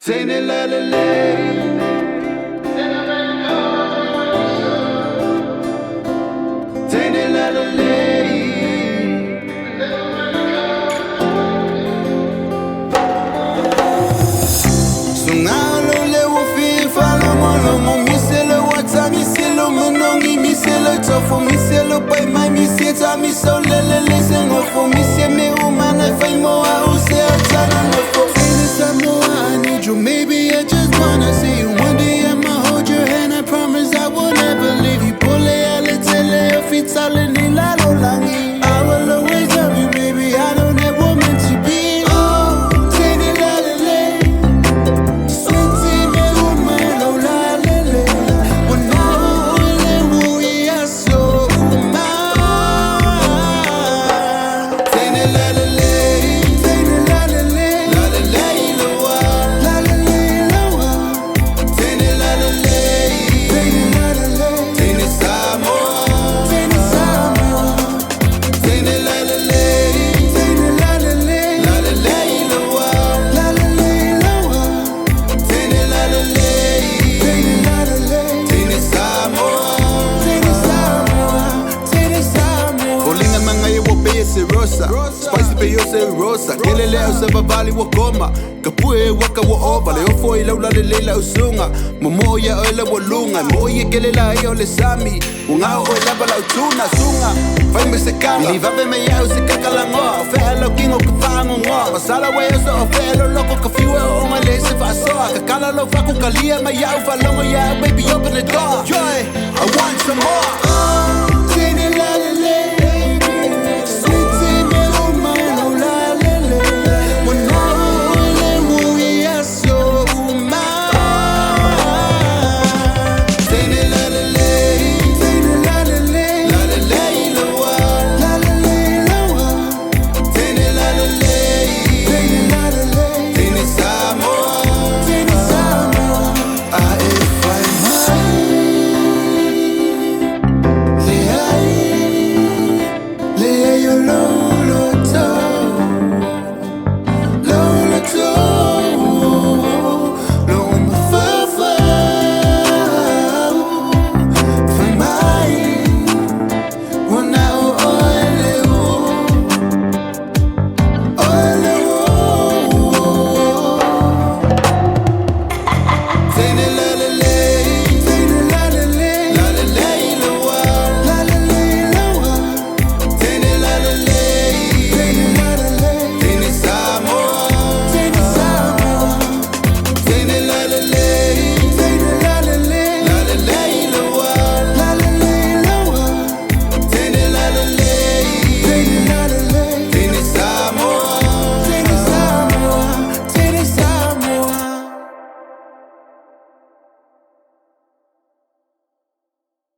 Tene la la la. Tene la la la. Sungalo le wofi falo molo mo miselo wata miselo monongi miselo tofo miselo pai mai miseta miso lele listen ofo misie me umana faimo au se atana no fo finish more I need you maybe I just wanna see you one day I'ma hold your hand I promise I will never leave you pole ale tele ofitale ni la lo langi I will always love you baby I don't have woman to be oh tene la la la. Spicy peyose rosa kelele usabavali wakoma kapue waka wa over le ofo ila ula lela usunga momoya ola wolunga moye kelela yo le sami unga ola bala utuna sunga faime se kanga livabe me ya usikakala ngo felo kingo kufango ngo basala we so felo loco kafiwe o male se faso kakala lo faku kalia me ya ufalongo ya baby open the door joy